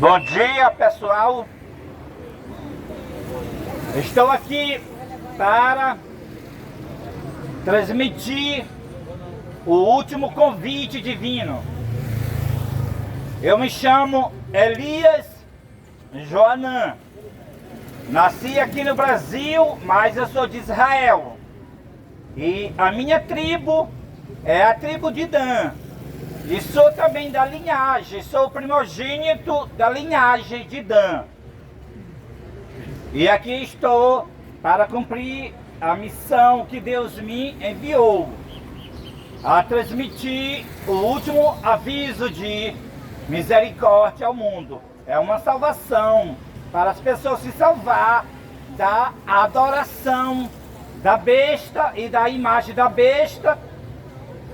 Bom dia, pessoal. Estou aqui para transmitir o último convite divino. Eu me chamo Elias Joanã. Nasci aqui no Brasil, mas eu sou de Israel. E a minha tribo é a tribo de Dan. E sou também da linhagem, sou o primogênito da linhagem de Dan. E aqui estou para cumprir a missão que Deus me enviou, a transmitir o último aviso de misericórdia ao mundo. É uma salvação para as pessoas se salvar da adoração da besta e da imagem da besta,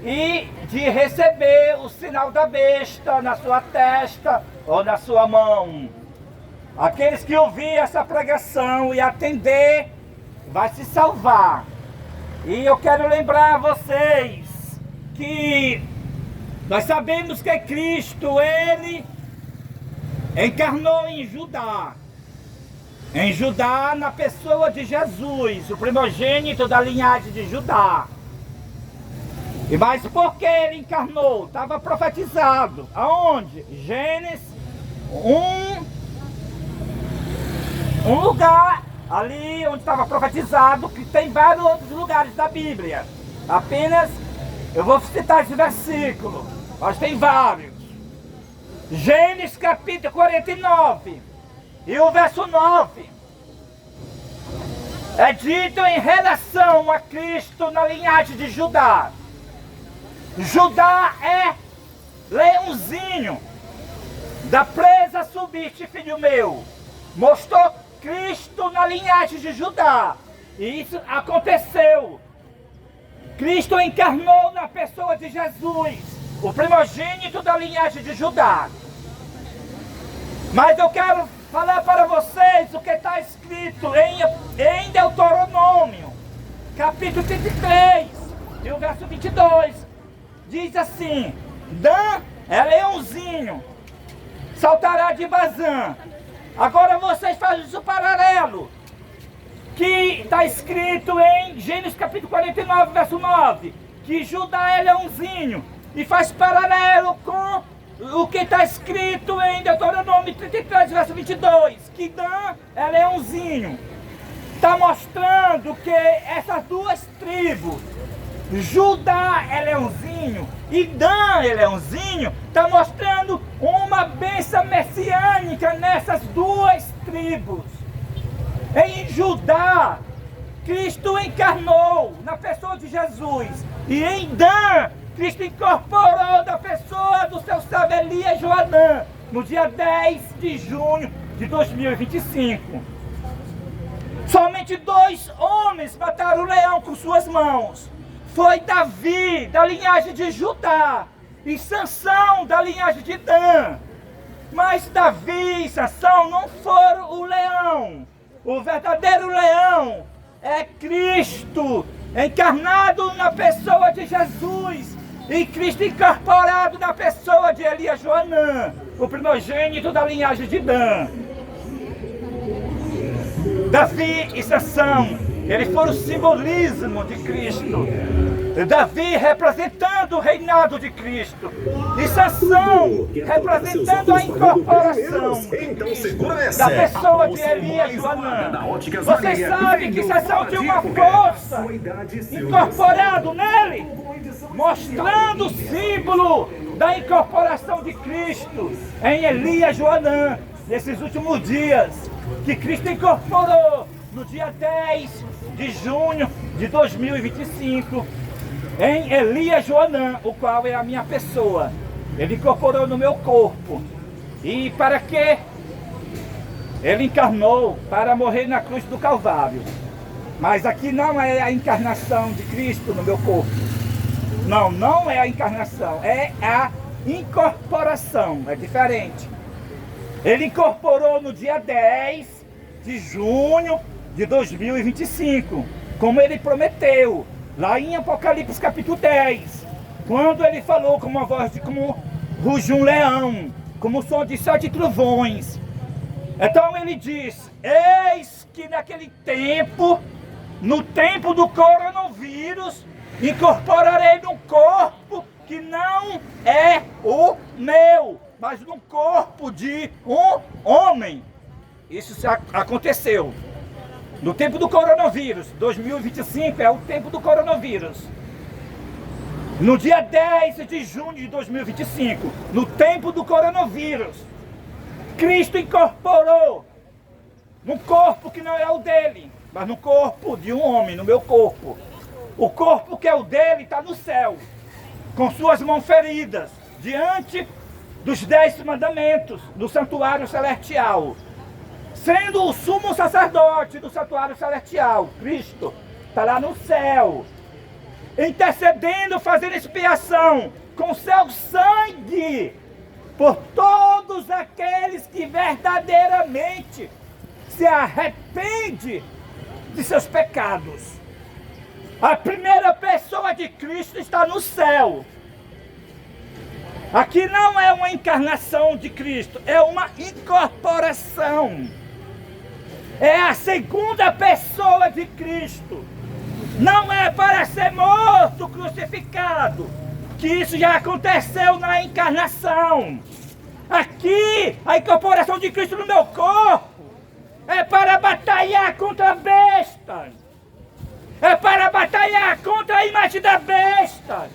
e de receber o sinal da besta na sua testa ou na sua mão. Aqueles que ouvir essa pregação e atender, vai se salvar. E eu quero lembrar a vocês que nós sabemos que Cristo, Ele encarnou em Judá. Em Judá, na pessoa de Jesus, o primogênito da linhagem de Judá. E mas por que ele encarnou? Estava profetizado. Aonde? Gênesis, um lugar ali onde estava profetizado, que tem vários outros lugares da Bíblia. Apenas eu vou citar esse versículo, mas tem vários. Gênesis capítulo 49 e o verso 9. É dito em relação a Cristo na linhagem de Judá. Judá é leãozinho da presa subiste, filho meu. Mostrou Cristo na linhagem de Judá. E isso aconteceu. Cristo encarnou na pessoa de Jesus, o primogênito da linhagem de Judá. Mas eu quero falar para vocês o que está escrito em Deuteronômio, capítulo 33, e o verso 22. Diz assim: Dan é leãozinho, saltará de Bazã. Agora vocês fazem isso paralelo, que está escrito em Gênesis capítulo 49, verso 9, que Judá é leãozinho, e faz paralelo com o que está escrito em Deuteronômio 33, verso 22, que Dan é leãozinho. Está mostrando que essas duas tribos, Judá é leãozinho e Dan é leãozinho, está mostrando uma bênção messiânica nessas duas tribos. Em Judá, Cristo encarnou na pessoa de Jesus, e em Dan, Cristo incorporou da pessoa do seu servo Elias Joanã, no dia 10 de junho de 2025. Somente 2 homens mataram o leão com suas mãos. Foi Davi, da linhagem de Judá, e Sansão, da linhagem de Dan. Mas Davi e Sansão não foram o leão. O verdadeiro leão é Cristo, encarnado na pessoa de Jesus, e Cristo incorporado na pessoa de Elias Joanã, o primogênito da linhagem de Dan. Davi e Sansão, eles foram o simbolismo de Cristo. Davi representando o reinado de Cristo, e Sansão representando a incorporação da pessoa de Elias Joanã. Vocês sabem que Sansão tinha uma força incorporada nele, mostrando o símbolo da incorporação de Cristo em Elias Joanã, nesses últimos dias, que Cristo incorporou no dia 10 de junho de 2025, em Elias Joanã, o qual é a minha pessoa. Ele incorporou no meu corpo. E para quê? Ele encarnou para morrer na cruz do Calvário. Mas aqui não é a encarnação de Cristo no meu corpo. Não, não é a encarnação, é a incorporação, é diferente. Ele incorporou no dia 10 de junho de 2025, como ele prometeu, lá em Apocalipse capítulo 10, quando ele falou com uma voz de como ruge um leão, como o som de 7 trovões. Então ele diz: eis que naquele tempo, no tempo do coronavírus, incorporarei num corpo que não é o meu, mas num corpo de um homem. Isso aconteceu no tempo do coronavírus. 2025 é o tempo do coronavírus. No dia 10 de junho de 2025, no tempo do coronavírus, Cristo incorporou num corpo que não é o dele, mas no corpo de um homem, no meu corpo. O corpo que é o dele está no céu, com suas mãos feridas, diante dos 10 mandamentos do santuário celestial. Sendo o sumo sacerdote do santuário celestial, Cristo está lá no céu, intercedendo, fazendo expiação com seu sangue por todos aqueles que verdadeiramente se arrependem de seus pecados. A primeira pessoa de Cristo está no céu. Aqui não é uma encarnação de Cristo, é uma incorporação. É a segunda pessoa de Cristo. Não é para ser morto, crucificado, que isso já aconteceu na encarnação. Aqui, a incorporação de Cristo no meu corpo é para batalhar contra a besta. É para batalhar contra a imagem da besta.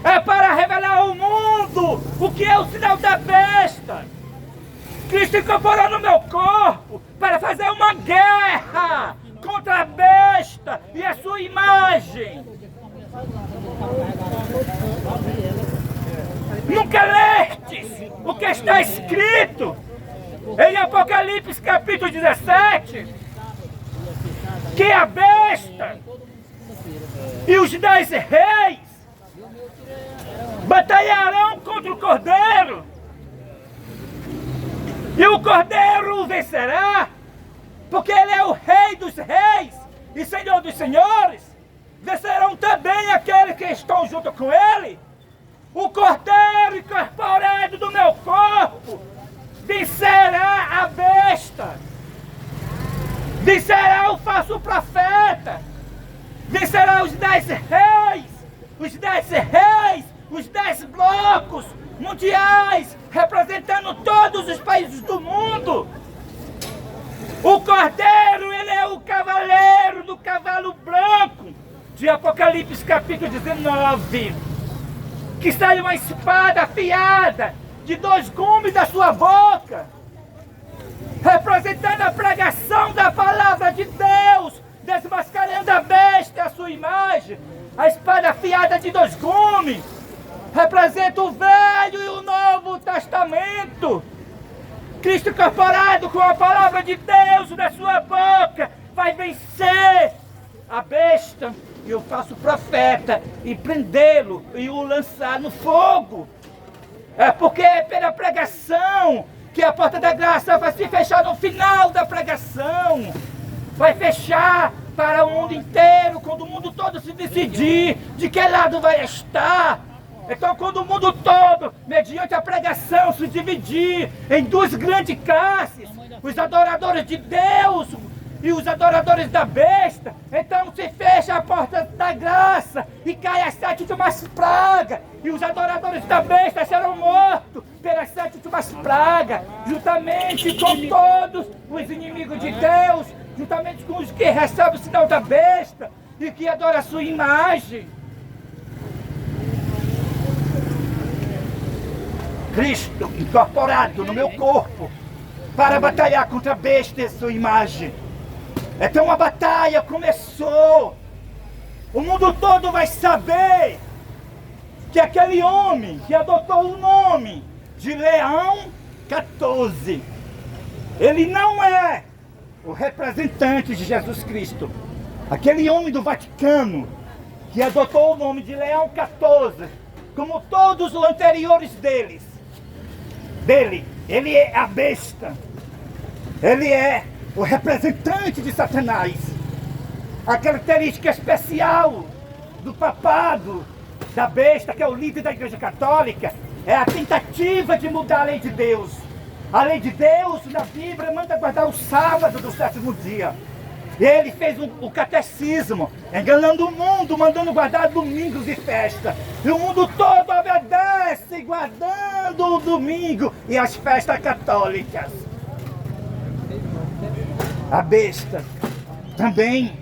É para revelar ao mundo o que é o sinal da besta. Cristo incorporou no meu corpo para fazer uma guerra contra a besta e a sua imagem. Nunca lestes o que está escrito em Apocalipse capítulo 17, que a besta e os 10 reis batalharão contra o Cordeiro, e o Cordeiro o vencerá, porque ele é o Rei dos reis e Senhor dos senhores. Vencerão também aqueles que estão junto com ele. O Cordeiro incorporado do meu corpo vencerá a besta, vencerá o falso profeta, vencerá os 10 reis, os 10 blocos mundiais, representando todos os países do mundo. O Cordeiro, ele é o cavaleiro do cavalo branco, de Apocalipse capítulo 19, que sai uma espada afiada de 2 gumes da sua boca, representando a pregação da palavra de Deus, desmascarando a besta e a sua imagem. A espada afiada de 2 gumes representa o Velho e o Novo Testamento. Cristo incorporado com a palavra de Deus na sua boca vai vencer a besta e o falso profeta e prendê-lo e o lançar no fogo. É porque é pela pregação que a porta da graça vai se fechar no final da pregação. Vai fechar para o mundo inteiro, quando o mundo todo se decidir de que lado vai estar. Então, quando o mundo todo, mediante a pregação, se dividir em 2 grandes classes, os adoradores de Deus e os adoradores da besta, então se fecha a porta da graça e cai as 7 últimas pragas, e os adoradores da besta serão mortos pelas 7 últimas pragas, juntamente com todos os inimigos de Deus, juntamente com os que recebem o sinal da besta e que adoram a sua imagem. Cristo incorporado no meu corpo para batalhar contra a besta e a sua imagem. Então a batalha começou. O mundo todo vai saber que aquele homem que adotou o nome de Leão 14, ele não é o representante de Jesus Cristo. Aquele homem do Vaticano que adotou o nome de Leão 14, como todos os anteriores dele, ele é a besta. Ele é o representante de Satanás. A característica especial do papado da besta, que é o líder da Igreja Católica, é a tentativa de mudar a lei de Deus. A lei de Deus, na Bíblia, manda guardar o sábado do 7º dia. Ele fez o catecismo, enganando o mundo, mandando guardar domingos e festa. E o mundo todo obedece, guardando o domingo e as festas católicas. A besta também,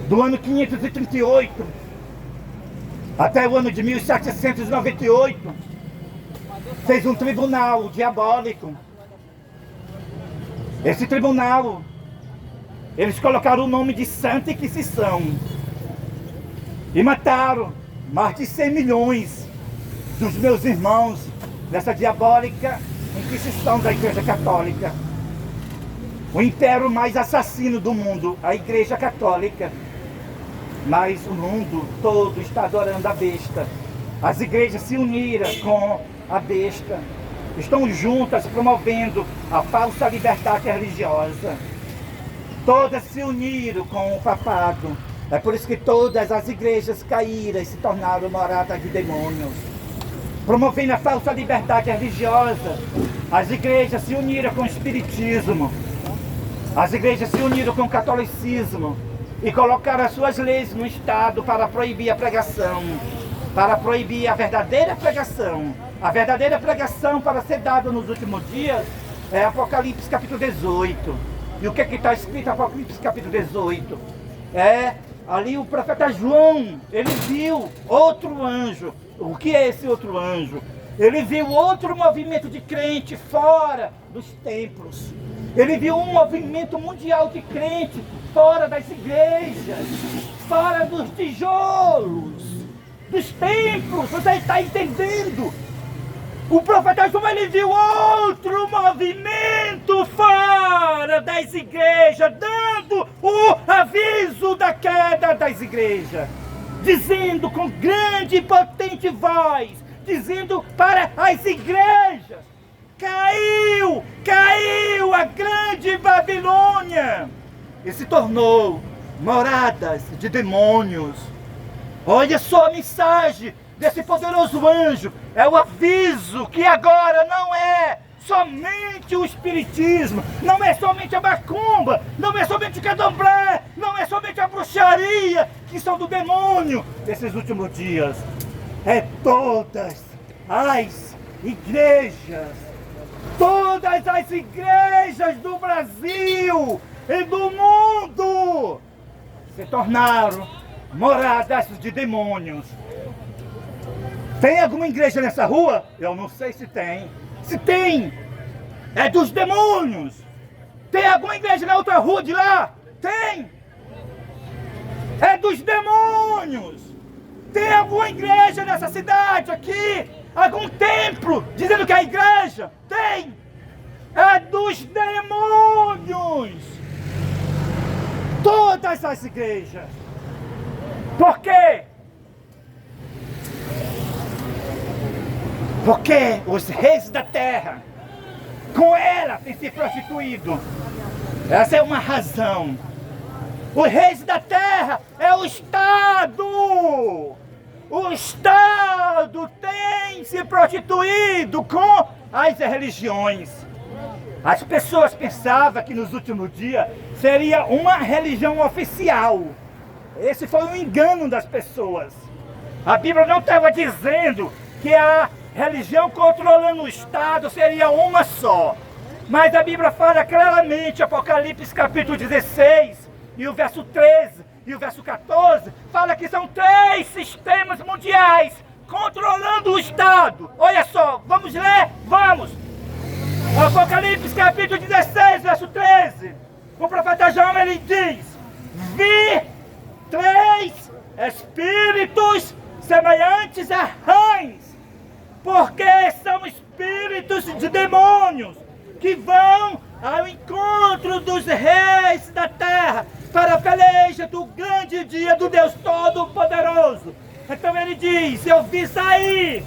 do ano 538 até o ano de 1798, fez um tribunal diabólico. Esse tribunal, eles colocaram o nome de Santa Inquisição e mataram mais de 100 milhões dos meus irmãos nessa diabólica Inquisição da Igreja Católica. O império mais assassino do mundo, a Igreja Católica. Mas o mundo todo está adorando a besta. As igrejas se uniram com a besta. Estão juntas promovendo a falsa liberdade religiosa. Todas se uniram com o papado. É por isso que todas as igrejas caíram e se tornaram moradas de demônios. Promovendo a falsa liberdade religiosa, as igrejas se uniram com o espiritismo. As igrejas se uniram com o catolicismo e colocaram as suas leis no Estado para proibir a pregação, para proibir a verdadeira pregação. A verdadeira pregação para ser dada nos últimos dias é Apocalipse capítulo 18. E o que está escrito em Apocalipse capítulo 18? Ali o profeta João, ele viu outro anjo. O que é esse outro anjo? Ele viu outro movimento de crente fora dos templos. Ele viu um movimento mundial de crente fora das igrejas, fora dos tijolos, dos templos. Você está entendendo? O profeta João, ele viu outro movimento fora das igrejas, dando o aviso da queda das igrejas, dizendo com grande e potente voz, dizendo para as igrejas: caiu a grande Babilônia e se tornou moradas de demônios. Olha só a mensagem desse poderoso anjo, é o aviso que agora não é somente o espiritismo, não é somente a macumba, não é somente o candomblé, não é somente a bruxaria que são do demônio desses últimos dias. É todas as igrejas, todas as igrejas do Brasil e do mundo se tornaram moradas de demônios. Tem alguma igreja nessa rua? Eu não sei se tem. Se tem, é dos demônios. Tem alguma igreja na outra rua de lá? Tem. É dos demônios. Tem alguma igreja nessa cidade aqui? Algum templo dizendo que é igreja? Tem. É dos demônios. Todas as igrejas. Por quê? Porque os reis da terra, com ela, têm se prostituído. Essa é uma razão. Os reis da terra é o Estado. O Estado tem se prostituído com as religiões. As pessoas pensavam que nos últimos dias seria uma religião oficial. Esse foi um engano das pessoas. A Bíblia não estava dizendo que a religião controlando o Estado seria uma só. Mas a Bíblia fala claramente, Apocalipse capítulo 16, e o verso 13 e o verso 14, fala que são 3 sistemas mundiais controlando o Estado. Olha só, vamos ler? Vamos! Apocalipse capítulo 16, verso 13. O profeta João, ele diz: vi 3 espíritos semelhantes a rãs, porque são espíritos de demônios que vão ao encontro dos reis da terra para a peleja do grande dia do Deus Todo-Poderoso. Então ele diz: eu vi sair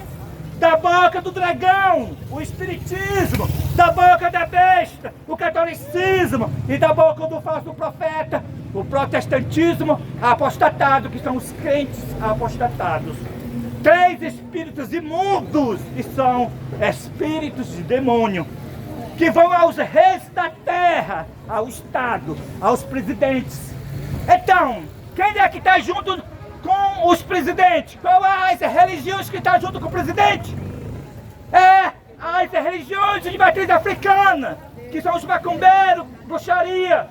da boca do dragão o espiritismo, da boca da besta o catolicismo e da boca do falso profeta o protestantismo apostatado, que são os crentes apostatados. 3 três espíritos imundos, que são espíritos de demônio, que vão aos reis da terra, ao Estado, aos presidentes. Então, quem é que está junto com os presidentes? Qual as religiões que estão junto com o presidente? É as religiões de matriz africana, que são os macumbeiros, bruxaria.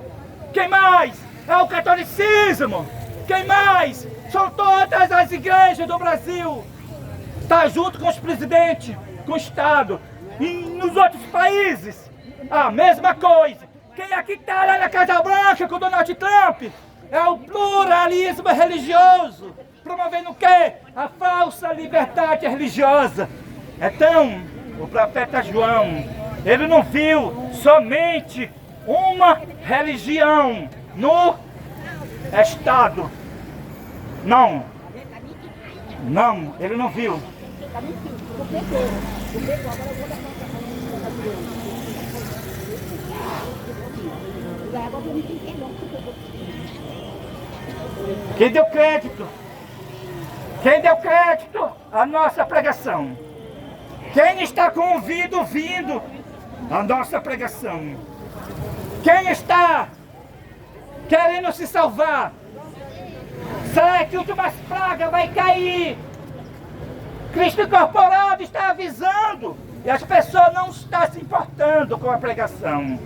Quem mais? É o catolicismo. Quem mais? São todas as igrejas do Brasil. Está junto com os presidentes, com o Estado. E nos outros países, a mesma coisa. Quem é que está lá na Casa Branca com o Donald Trump? É o pluralismo religioso. Promovendo o quê? A falsa liberdade religiosa. Então, o profeta João, ele não viu somente uma religião no Estado. Não. Não, ele não viu. Quem deu crédito? Quem deu crédito à nossa pregação? Quem está com o ouvido ouvindo a nossa pregação? Quem está querendo se salvar? Sabe que últimas pragas vai cair. Cristo incorporado está avisando e as pessoas não estão se importando com a pregação.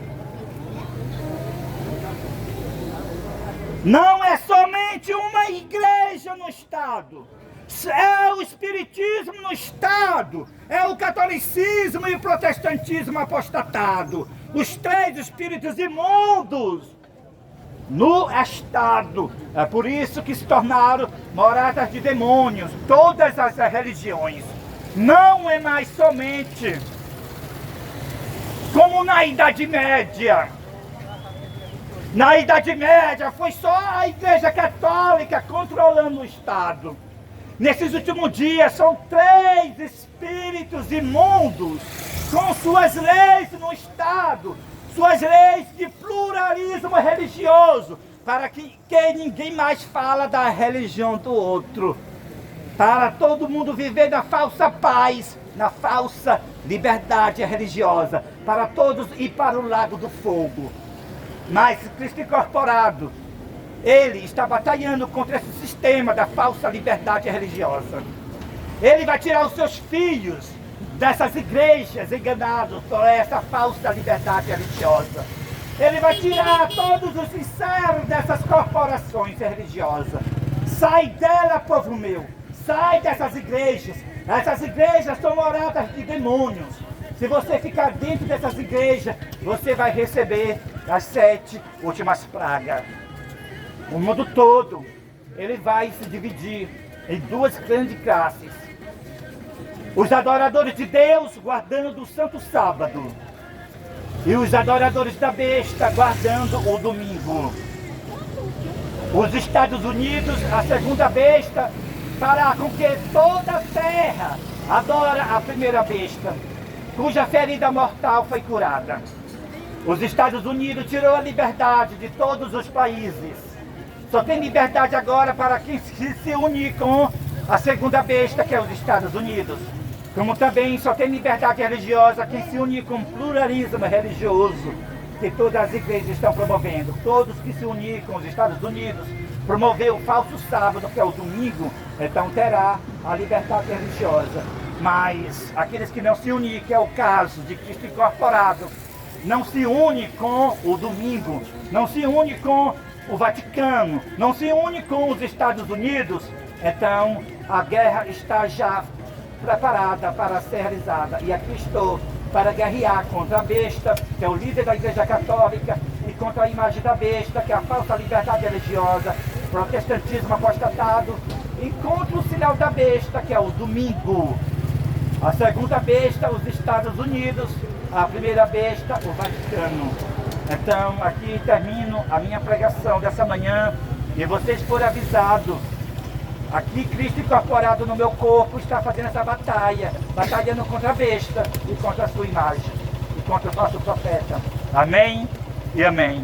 Não é somente uma igreja no Estado. É o espiritismo no Estado, é o catolicismo e o protestantismo apostatado. Os três espíritos imundos no Estado. É por isso que se tornaram moradas de demônios, todas as religiões. Não é mais somente como na Idade Média. Na Idade Média foi só a Igreja Católica controlando o Estado. Nesses últimos dias são três espíritos imundos com suas leis no Estado, suas leis de pluralismo religioso, para que ninguém mais fala da religião do outro, para todo mundo viver na falsa paz, na falsa liberdade religiosa, para todos ir para o lago do fogo. Mas Cristo incorporado, ele está batalhando contra esse sistema da falsa liberdade religiosa. Ele vai tirar os seus filhos dessas igrejas enganados por essa falsa liberdade religiosa. Ele vai tirar todos os sinceros dessas corporações religiosas. Sai dela, povo meu. Sai dessas igrejas. Essas igrejas são moradas de demônios. Se você ficar dentro dessas igrejas, você vai receber as 7 últimas pragas. O mundo todo, ele vai se dividir em 2 grandes classes. Os adoradores de Deus guardando o Santo Sábado. E os adoradores da besta guardando o domingo. Os Estados Unidos, a segunda besta, fará com que toda a terra adora a primeira besta, cuja ferida mortal foi curada. Os Estados Unidos tirou a liberdade de todos os países. Só tem liberdade agora para quem se unir com a segunda besta, que é os Estados Unidos. Como também só tem liberdade religiosa quem se unir com o pluralismo religioso que todas as igrejas estão promovendo. Todos que se unir com os Estados Unidos, promover o falso sábado, que é o domingo, então terá a liberdade religiosa. Mas aqueles que não se unir, que é o caso de Cristo incorporado, não se une com o domingo, não se une com o Vaticano, não se une com os Estados Unidos, então a guerra está já preparada para ser realizada. E aqui estou para guerrear contra a besta, que é o líder da Igreja Católica, e contra a imagem da besta, que é a falsa liberdade religiosa, protestantismo apostatado, e contra o sinal da besta, que é o domingo. A segunda besta, os Estados Unidos, a primeira besta, o Vaticano. Então, aqui termino a minha pregação dessa manhã, e vocês foram avisados. Aqui Cristo incorporado no meu corpo está fazendo essa batalha, batalhando contra a besta e contra a sua imagem, e contra o falso profeta. Amém e amém.